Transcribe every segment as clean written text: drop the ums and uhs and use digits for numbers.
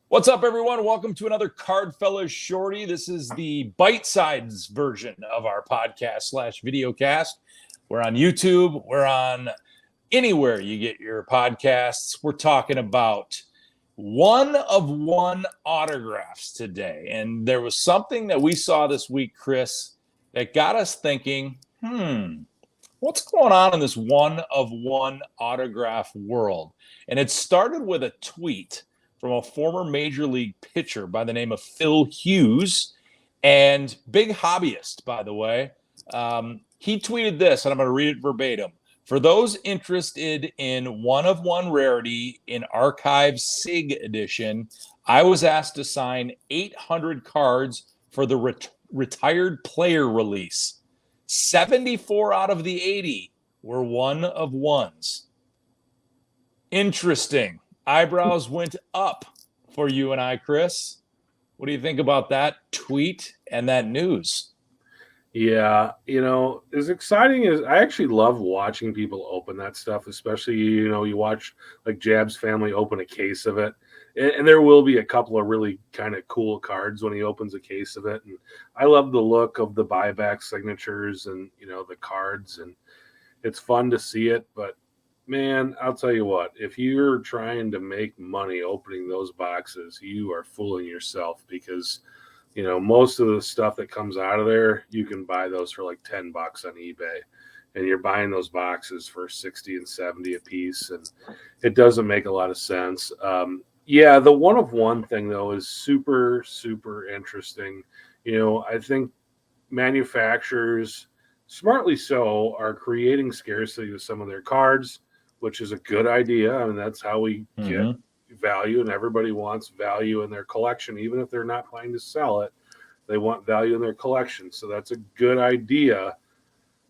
What's up, everyone? Welcome to another CardFellas Shorty. This is the bite-sized version of our podcast/videocast. We're on YouTube. We're on anywhere you get your podcasts. We're talking about one-of-one autographs today. And there was something that we saw this week, Chris, that got us thinking, what's going on in this one-of-one autograph world? And it started with a tweet from a former major league pitcher by the name of Phil Hughes, and big hobbyist, by the way. He tweeted this, and I'm going to read it verbatim. For those interested in one-of-one rarity in Archive SIG edition, I was asked to sign 800 cards for the retired player release. 74 out of the 80 were one-of-ones. Interesting. Eyebrows went up for you and I, Chris. What do you think about that tweet and that news? Yeah, as exciting as I actually love watching people open that stuff, especially, you watch like Jab's family open a case of it. And there will be a couple of really kind of cool cards when he opens a case of it. And I love the look of the buyback signatures and, the cards. And it's fun to see it. But man, I'll tell you what, if you're trying to make money opening those boxes, you are fooling yourself because, most of the stuff that comes out of there, you can buy those for like $10 on eBay, and you're buying those boxes for 60 and 70 a piece. And it doesn't make a lot of sense. The one-of-one thing though is super, super interesting. I think manufacturers, smartly so, are creating scarcity with some of their cards, which is a good idea. I mean, that's how we get value, and everybody wants value in their collection. Even if they're not planning to sell it, they want value in their collection. So that's a good idea.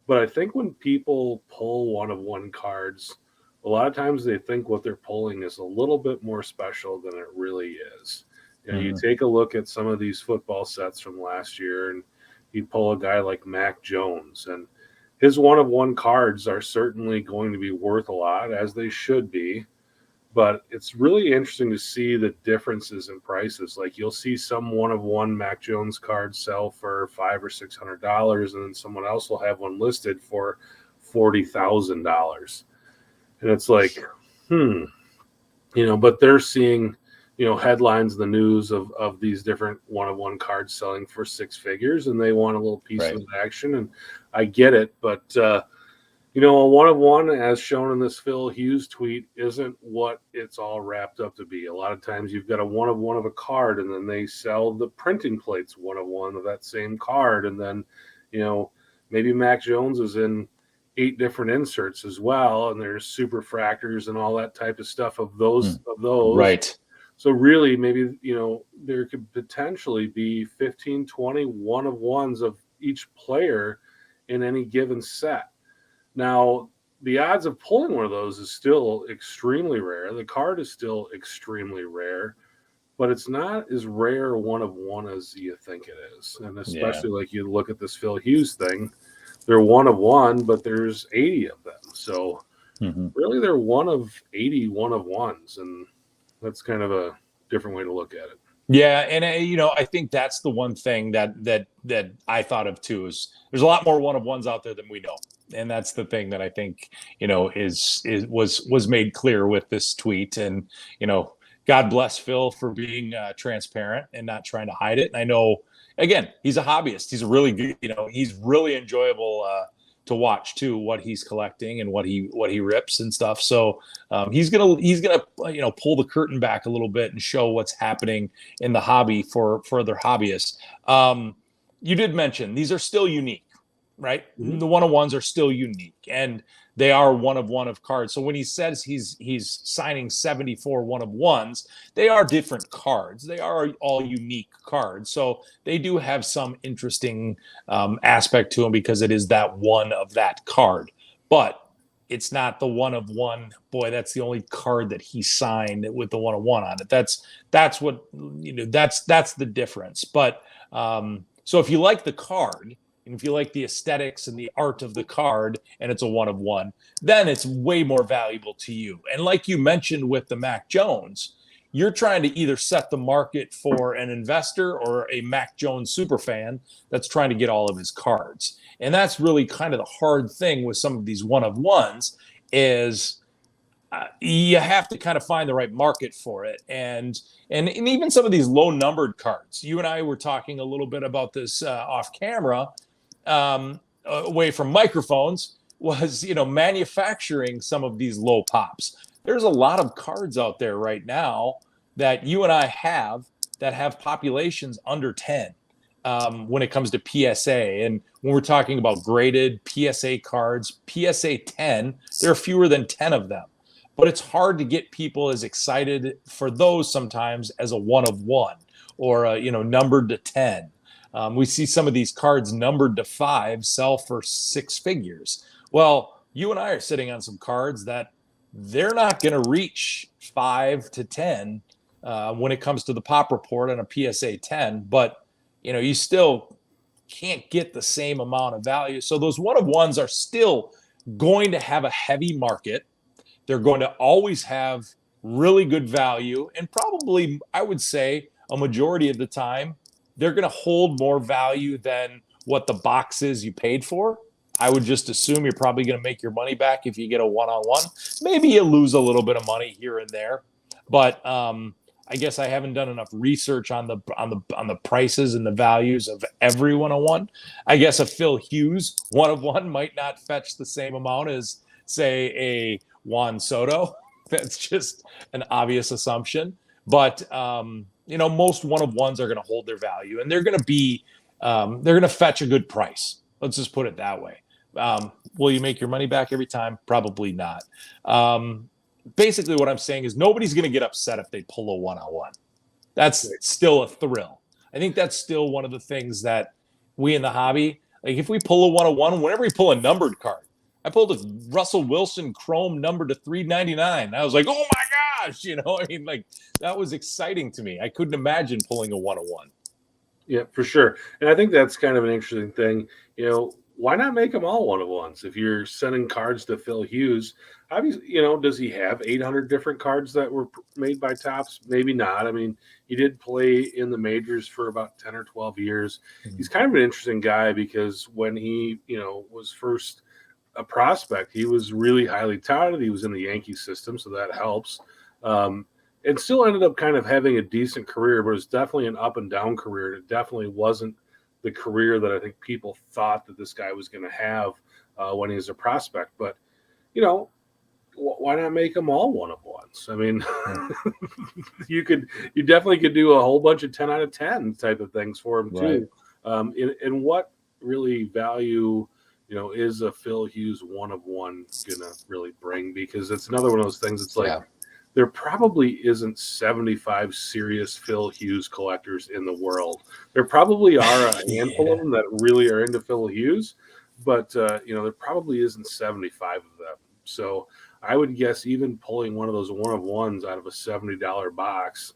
But I think when people pull one-of-one cards, a lot of times they think what they're pulling is a little bit more special than it really is. You take a look at some of these football sets from last year, and you pull a guy like Mac Jones, and his one-of-one cards are certainly going to be worth a lot, as they should be. But it's really interesting to see the differences in prices. Like, you'll see some one-of-one Mac Jones cards sell for $500 or $600, and then someone else will have one listed for $40,000. And it's like, but they're seeing, headlines in the news of these different one-of-one cards selling for six figures, and they want a little piece of the action. And I get it, but a one-of-one, as shown in this Phil Hughes tweet, isn't what it's all wrapped up to be. A lot of times you've got a one-of-one of a card, and then they sell the printing plates one-of-one of that same card, and then maybe Mac Jones is in 8 different inserts as well, and there's superfractors and all that type of stuff of those. Right. So really, maybe, there could potentially be 15, 20 one-of-ones of each player in any given set. Now, the odds of pulling one of those is still extremely rare. The card is still extremely rare, but it's not as rare one-of-one as you think it is. And especially like you look at this Phil Hughes thing, they're one-of-one, but there's 80 of them. So really they're one of 80 one-of-ones, and that's kind of a different way to look at it. Yeah, and I think that's the one thing that I thought of too, is there's a lot more one-of-ones out there than we know, and that's the thing that I think was made clear with this tweet. And God bless Phil for being transparent and not trying to hide it. And I know, again, he's a hobbyist. He's a really good, he's really enjoyable to watch too, what he's collecting and what he rips and stuff. So he's gonna pull the curtain back a little bit and show what's happening in the hobby for other hobbyists. You did mention these are still unique, right? The one-of-ones are still unique, and they are one-of-one of cards. So when he says he's signing 74 one-of-ones, they are different cards. They are all unique cards. So they do have some interesting aspect to them because it is that one of that card. But it's not the one-of-one. Boy, that's the only card that he signed with the one-of-one on it. That's what that's the difference. But so if you like the card, and if you like the aesthetics and the art of the card, and it's a one-of-one, then it's way more valuable to you. And like you mentioned with the Mac Jones, you're trying to either set the market for an investor or a Mac Jones super fan that's trying to get all of his cards. And that's really kind of the hard thing with some of these one-of-ones is you have to kind of find the right market for it. And even some of these low-numbered cards. You and I were talking a little bit about this off camera, away from microphones, was, manufacturing some of these low pops. There's a lot of cards out there right now that you and I have that have populations under 10 when it comes to PSA. And when we're talking about graded PSA cards, PSA 10, there are fewer than 10 of them. But it's hard to get people as excited for those sometimes as a one-of-one or, numbered to 10. We see some of these cards numbered to 5 sell for 6 figures. Well, you and I are sitting on some cards that they're not going to reach 5 to 10 when it comes to the pop report on a PSA 10, but you still can't get the same amount of value. So those one-of-ones are still going to have a heavy market. They're going to always have really good value, and probably, I would say, a majority of the time, they're going to hold more value than what the box is you paid for. I would just assume you're probably going to make your money back if you get a one-on-one. Maybe you lose a little bit of money here and there, but I guess I haven't done enough research on the prices and the values of every one-on-one. I guess a Phil Hughes one-of-one might not fetch the same amount as, say, a Juan Soto. That's just an obvious assumption, but most one-of-ones are going to hold their value, and they're going to fetch a good price. Let's just put it that way. Will you make your money back every time? Probably not. Basically, what I'm saying is nobody's going to get upset if they pull a one-on-one. That's still a thrill. I think that's still one of the things that we in the hobby, like if we pull a one-on-one, whenever we pull a numbered card, I pulled a Russell Wilson Chrome number to 399. I was like, oh my gosh, that was exciting to me. I couldn't imagine pulling a one-on-one. Yeah, for sure. And I think that's kind of an interesting thing. Why not make them all one-of-ones? If you're sending cards to Phil Hughes, obviously, does he have 800 different cards that were made by Topps? Maybe not. I mean, he did play in the majors for about 10 or 12 years. Mm-hmm. He's kind of an interesting guy because when he, was first a prospect, he was really highly touted. He was in the Yankee system, so that helps. And still ended up kind of having a decent career, but it was definitely an up and down career. It definitely wasn't the career that I think people thought that this guy was going to have when he was a prospect. But, why not make them all one-of-ones? I mean, you definitely could do a whole bunch of 10 out of 10 type of things for him too. Right. And what really value, is a Phil Hughes one-of-one going to really bring? Because it's another one of those things. It's like, there probably isn't 75 serious Phil Hughes collectors in the world. There probably are a handful of them that really are into Phil Hughes, but there probably isn't 75 of them. So I would guess even pulling one of those one-of-ones out of a $70 box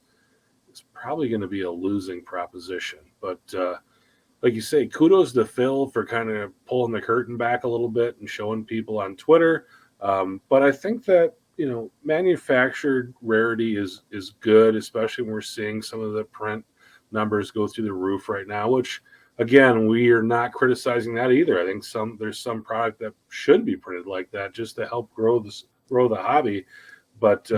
is probably going to be a losing proposition. But like you say, kudos to Phil for kind of pulling the curtain back a little bit and showing people on Twitter. But I think that, manufactured rarity is good, especially when we're seeing some of the print numbers go through the roof right now, which, again, we are not criticizing that either. I think there's some product that should be printed like that just to help grow the hobby. But,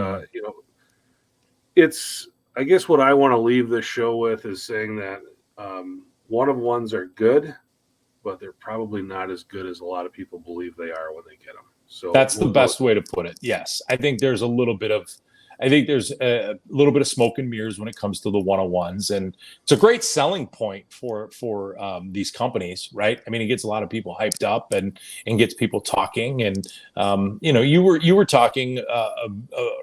it's, I guess what I want to leave this show with is saying that one-of-ones are good, but they're probably not as good as a lot of people believe they are when they get them. So that's the best way to put it. Yes. I think there's a little bit of smoke and mirrors when it comes to the one-on-ones, and it's a great selling point for these companies, right? I mean, it gets a lot of people hyped up and gets people talking. And you were talking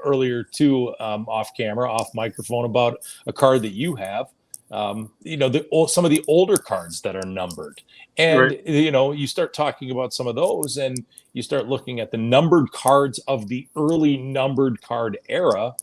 earlier too, off camera, off microphone, about a card that you have. Some of the older cards that are numbered, and right. You start talking about some of those, and you start looking at the numbered cards of the early numbered card era.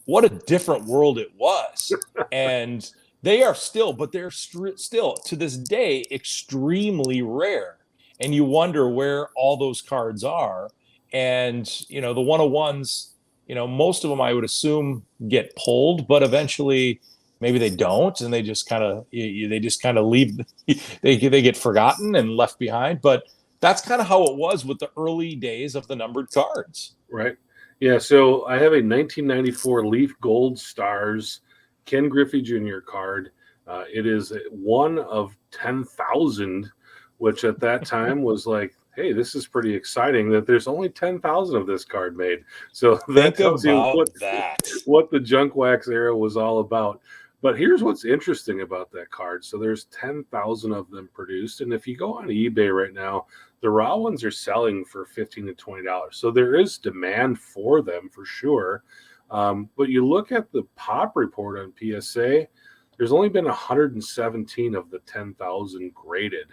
What a different world it was. And they are still, but they're still to this day extremely rare, and you wonder where all those cards are. And the one-of-ones, most of them I would assume get pulled, but eventually maybe they don't, and they just kind of leave. They get forgotten and left behind. But that's kind of how it was with the early days of the numbered cards. Right. Yeah. So I have a 1994 Leaf Gold Stars Ken Griffey Jr. card. It is one of 10,000, which at that time was like, hey, this is pretty exciting that there's only 10,000 of this card made. So that tells you what the junk wax era was all about. But here's what's interesting about that card. So there's 10,000 of them produced. And if you go on eBay right now, the raw ones are selling for $15 to $20. So there is demand for them for sure. But you look at the pop report on PSA, there's only been 117 of the 10,000 graded.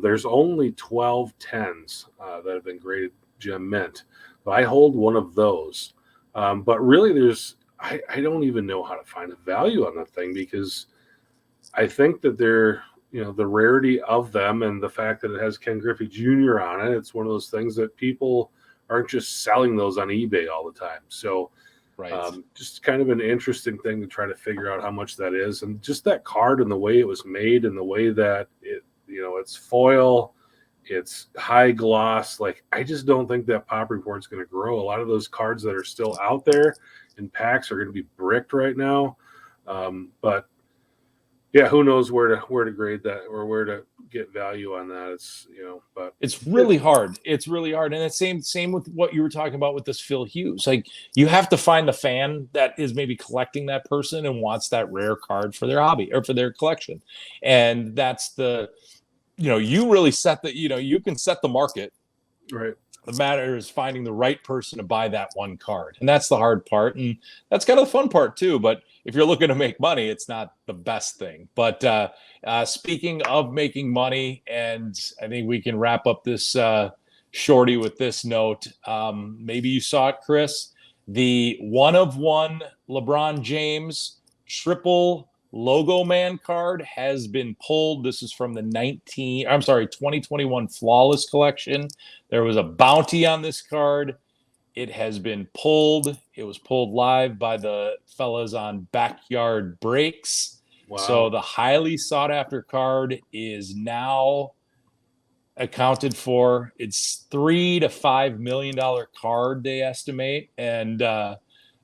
There's only 12 10s that have been graded gem mint. So I hold one of those. But really, I don't even know how to find a value on the thing, because I think that they're, the rarity of them and the fact that it has Ken Griffey Jr. on it, it's one of those things that people aren't just selling those on eBay all the time. So just kind of an interesting thing to try to figure out how much that is. And just that card and the way it was made and the way that it, it's foil, it's high gloss. Like, I just don't think that pop report's going to grow. A lot of those cards that are still out there in packs are going to be bricked right now. But yeah, who knows where to grade that or where to get value on that. It's, but it's really hard. It's really hard. And it's same with what you were talking about with this Phil Hughes. Like, you have to find the fan that is maybe collecting that person and wants that rare card for their hobby or for their collection. And that's you really set you can set the market. Right. The matter is finding the right person to buy that one card. And that's the hard part. And that's kind of the fun part too. But if you're looking to make money, it's not the best thing. But speaking of making money, and I think we can wrap up this shorty with this note. Maybe you saw it, Chris. The 1-of-1 LeBron James triple Logo Man card has been pulled. This is from the 2021 Flawless Collection. There was a bounty on this card. It has been pulled. It was pulled live by the fellas on Backyard Breaks. Wow. So the highly sought after card is now accounted for. It's $3 to $5 million card, they estimate. And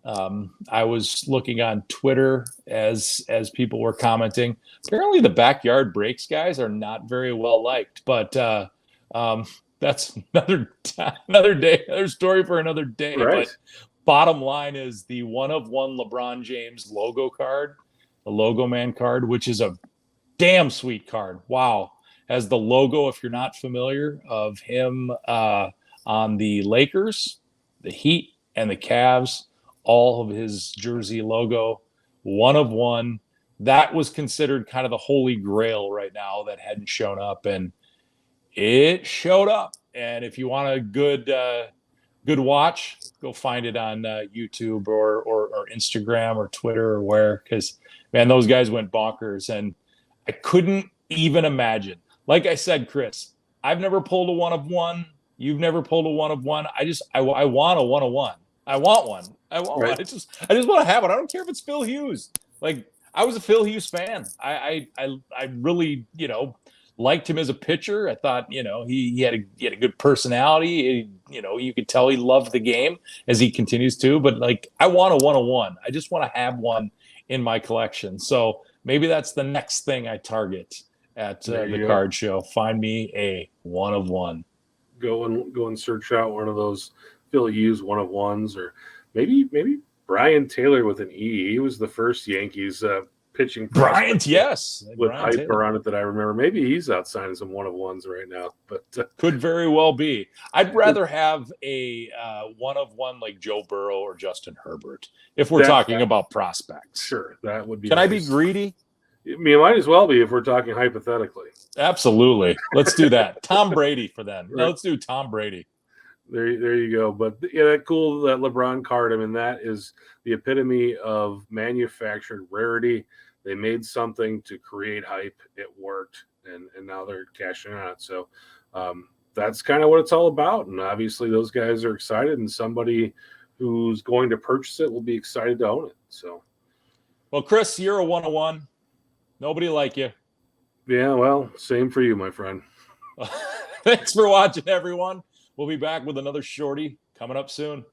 I was looking on Twitter as people were commenting. Apparently the Backyard Breaks guys are not very well liked, but that's another day, another story for another day. Right. But bottom line is the 1-of-1 LeBron James logo card, the Logo Man card, which is a damn sweet card. Wow. Has the logo, if you're not familiar, of him on the Lakers, the Heat, and the Cavs. All of his jersey logo, 1-of-1. That was considered kind of the holy grail right now that hadn't shown up, and it showed up. And if you want a good watch, go find it on YouTube or Instagram or Twitter or where, because man, those guys went bonkers, and I couldn't even imagine. Like I said, Chris, I've never pulled a 1-of-1. You've never pulled a 1-of-1. I want a 1-of-1. I want one. I want one. I just want to have one. I don't care if it's Phil Hughes. Like, I was a Phil Hughes fan. I really, liked him as a pitcher. I thought, he had a good personality. You could tell he loved the game, as he continues to. But like, I want a 1-of-1. I just want to have one in my collection. So maybe that's the next thing I target at the card show. Find me a 1-of-1. Go and search out one of those Phil Hughes 1-of-1s, or maybe Brian Taylor with an E. He was the first Yankees pitching Bryant, yes, with Brian hype Taylor around it that I remember. Maybe he's out signing some 1-of-1s right now, but could very well be. I'd rather have a 1-of-1 like Joe Burrow or Justin Herbert if we're talking about prospects. Sure, that would be. Can nice. I be greedy? I mean, it might as well be if we're talking hypothetically. Absolutely. Let's do that. Tom Brady for them. Right. Let's do Tom Brady. There you go. But yeah, that cool, that LeBron card. I mean, that is the epitome of manufactured rarity. They made something to create hype. It worked, and now they're cashing on it. So that's kind of what it's all about. And obviously, those guys are excited, and somebody who's going to purchase it will be excited to own it. So, well, Chris, you're a 101. Nobody like you. yeah, well, same for you, my friend. Thanks for watching, everyone. We'll be back with another shorty coming up soon.